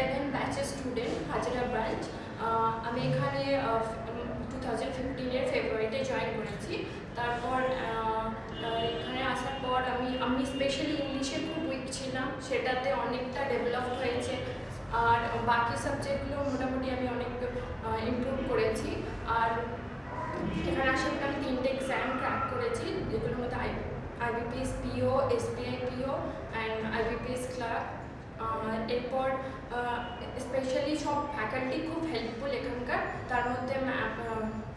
11 ব্যাচের স্টুডেন্ট, হাজিরা ব্রাঞ্চ। আমি এখানে 2015-এর ফেব্রুয়ারিতে জয়েন করেছি। তারপর এখানে আসার পর আমি স্পেশালি ইংলিশে খুব উইক ছিলাম, সেটাতে অনেকটা ডেভেলপ হয়েছে। আর বাকি সাবজেক্টগুলো মোটামুটি আমি অনেক ইমপ্রুভ করেছি। আর এখানে আসার পর আমি 3টে এক্সাম ক্র্যাক করেছি, যেগুলোর মধ্যে IBPS PO, SBI PO and IBPS clerk. এরপর স্পেশালি সব ফ্যাকাল্টি খুব হেল্পফুল এখানকার। তার মধ্যে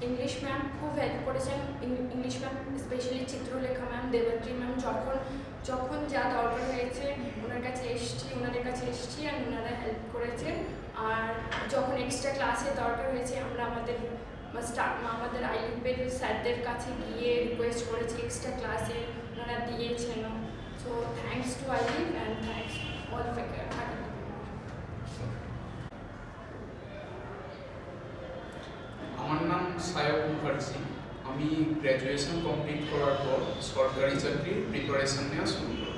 ইংলিশ ম্যাম খুব হেল্প করেছেন। English ma'am specially Chitralekha ma'am, Debatri ma'am, যখন যা দরকার হয়েছে ওনাদের কাছে এসেছি আর ওনারা হেল্প করেছেন। আর যখন এক্সট্রা ক্লাসে দরকার হয়েছে আমরা আমাদের আইলিপের স্যারদের কাছে গিয়ে রিকোয়েস্ট করেছি এক্সট্রা ক্লাসে, ওনারা দিয়েছেন। সো থ্যাঙ্কস টু আইলিপ অ্যান্ড থ্যাঙ্কস অল ফ্যাকাল্টি। আমার নাম সায়ক মুখার্জি। আমি গ্র্যাজুয়েশন কমপ্লিট করার পর সরকারি চাকরির প্রিপারেশন নেওয়া শুরু করি।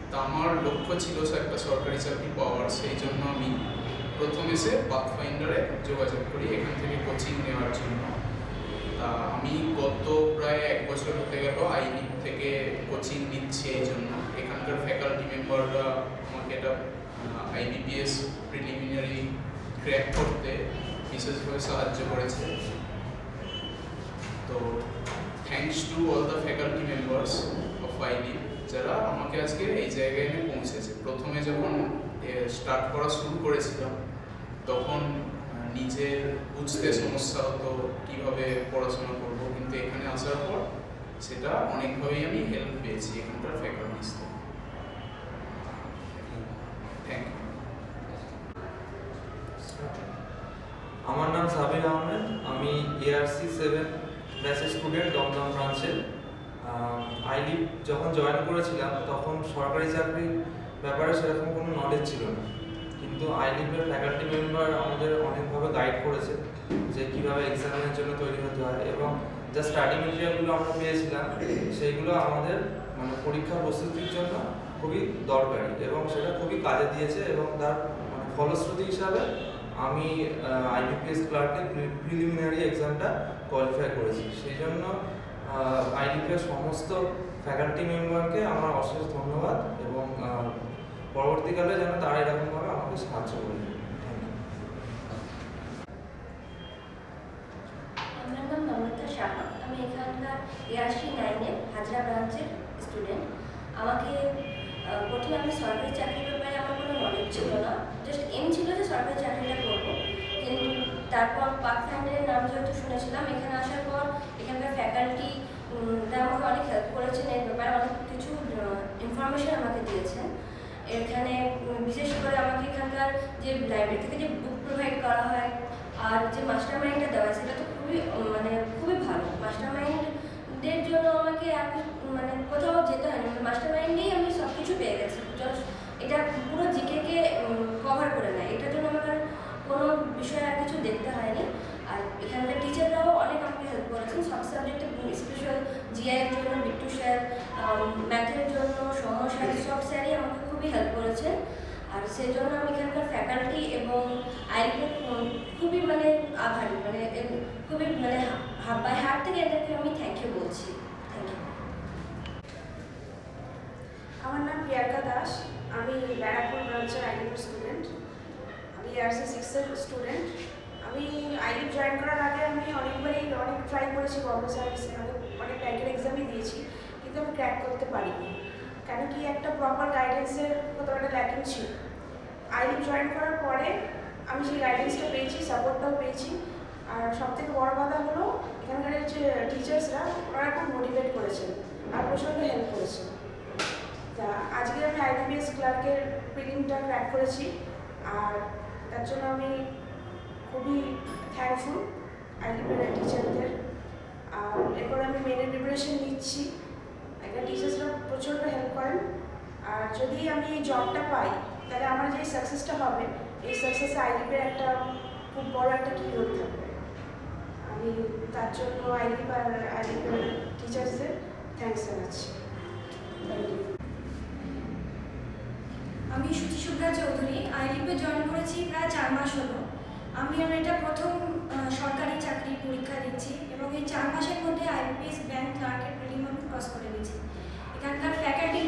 তা আমার লক্ষ্য ছিল একটা সরকারি চাকরি পাওয়ার, সেই জন্য আমি প্রথম এসে পাথফাইন্ডারে যোগাযোগ করি এখান থেকে কোচিং নেওয়ার জন্য। তা আমি গত প্রায় 1 বছর হতে গেল আইলিপ থেকে কোচিং নিচ্ছি। এই জন্য এখানকার ফ্যাকাল্টি মেম্বাররা আমাকে এটা IBPS প্রিলিমিনারি ক্র্যাক করতে বিশেষভাবে সাহায্য করেছে। তো thanks to all the faculty members of আইলিপ, যারা আমাকে আজকে এই জায়গায় এনে পৌঁছেছে। প্রথমে যখন স্টার্ট করা শুরু করেছিলাম তখন নিজের বুঝতে সমস্যা হতো কীভাবে পড়াশোনা করব, কিন্তু এখানে আসার পর সেটা অনেকভাবেই আমি হেল্প পেয়েছি এখানকার ফ্যাকাল্টিস থেকে। Thank you. আমার নাম সাবির আহমেদ। আমি ARC 7 ব্যাচের স্টুডেন্ট, দমদম ব্রাঞ্চের। আইলিপ যখন জয়েন করেছিলাম তখন সরকারি চাকরির ব্যাপারে সেরকম কোনো নলেজ ছিল না, কিন্তু আইলিপের ফ্যাকাল্টি মেম্বার আমাদের অনেকভাবে গাইড করেছে যে কীভাবে এক্সামের জন্য তৈরি হতে হয়, এবং যা স্টাডি মেটেরিয়ালগুলো আমরা পেয়েছিলাম সেইগুলো আমাদের মানে পরীক্ষার প্রস্তুতির জন্য খুবই দরকারি এবং সেটা খুবই কাজে দিয়েছে। এবং তার মানে ফলশ্রুতি হিসাবে আমি IBPS ক্লার্কের প্রিলিমিনারি এক্সামটা কোয়ালিফাই করেছি। সেই জন্য আইলিপের সমস্ত ফ্যাকাল্টি মেম্বারকে আমার অশেষ ধন্যবাদ, এবং পরবর্তীকালে যেন তারা এরকমভাবে আমাকে সাহায্য করে। আমার নাম মমতা সাহা। আমি এখানকার ARC 9-এর হাজরা ব্রাঞ্চের স্টুডেন্ট। আমাকে প্রথমে আমি সরকারি চাকরির ব্যাপারে আমার কোনো নলেজ ছিল না, জাস্ট এম ছিল যে সরকারি চাকরিটা করবো। কিন্তু তারপর পাথফাইন্ডারের নাম যেহেতু শুনেছিলাম, এখানে আসার পর এখানকার ফ্যাকাল্টি আমাকে অনেক হেল্প করেছেন, এর ব্যাপারে অনেক কিছু ইনফরমেশন আমাকে দিয়েছেন। এখানে বিশেষ করে আমাকে এখানকার যে লাইব্রেরি থেকে যে বুক প্রোভাইড করা হয় আর যে মাস্টার মাইন্ডটা দেওয়া হয় সেটা তো খুবই ভালো। মাস্টার মাইন্ডের জন্য আমাকে মানে কোথাও যেতে হয়নি, মাস্টার মাইন্ডেই আমি সব কিছু পেয়ে গেছি। এটা পুরো জিকেকে কভার করে নেয়, এটার জন্য আমার কোনো বিষয় আর কিছু দেখতে হয়নি। আর এখানকার টিচাররাও অনেক আমাকে হেল্প করেছেন সব সাবজেক্টে, স্পেশাল GI-এর জন্য বিট্টু স্যার, ম্যাথের জন্য সৌম্য স্যার, সব স্যারই আমাকে খুবই হেল্প করেছেন। আর সেই জন্য আমি এখানকার ফ্যাকাল্টি এবং আইলিপের খুবই মানে আভারী, মানে খুবই মানে বাই হার্ট থেকে এদেরকে আমি থ্যাংক ইউ বলছি। Thank you. আমার নাম প্রিয়াঙ্কা দাস। আমি ব্যারাকপুর ব্রাঞ্চের আইলিপের স্টুডেন্ট। আমি ARC 6-এর স্টুডেন্ট। আমি আইলিপ জয়েন করার আগে আমি অনেক ট্রাই করেছি, গভর্নমেন্ট সার্ভিসে অনেক ব্যাংকের এক্সামই দিয়েছি, কিন্তু আমি ক্র্যাক করতে পারিনি। কেন কি একটা প্রপার গাইডেন্সের কোথাও একটা ল্যাকিং ছিল। আইলিপ জয়েন করার পরে আমি সেই গাইডেন্সটা পেয়েছি, সাপোর্টটাও পেয়েছি। আর সবথেকে বড় কথা হলো এখানকার যে টিচার্সরা, ওনারা খুব মোটিভেট করেছেন আর প্রচণ্ড হেল্প করেছেন। তা আজকে আমি IBPS ক্লার্কের প্রিলিমটা ক্র্যাক করেছি, আর তার জন্য আমি খুবই থ্যাঙ্কফুল আইলিপের টিচারদের। আর এরপর আমি মেনের প্রিপারেশন নিচ্ছি। একটা টিচার্সরা প্রচণ্ড হেল্প করেন। আর যদি আমি এই জবটা পাই তাহলে আমার যে সাকসেসটা হবে, এই সাকসেসে আইলিপের একটা খুব বড় একটা কি রোল থাকবে। আমি তার জন্য আইলিপ আর আইলিপের টিচার্সদের থ্যাঙ্কস জানাচ্ছি। Thank you. আমি সুচিশুভ্রা চৌধুরী আইলিপে জয়েন করেছি প্রায় 4 মাস হলো। আমি আর এটা প্রথম সরকারি চাকরির পরীক্ষা দিচ্ছি এবং এই 4 মাসের মধ্যে আইপিএস ব্যাংক ক্লার্কের প্রিলিম আমি ক্রস করে গেছি। এখানকার ফ্যাকাল্টি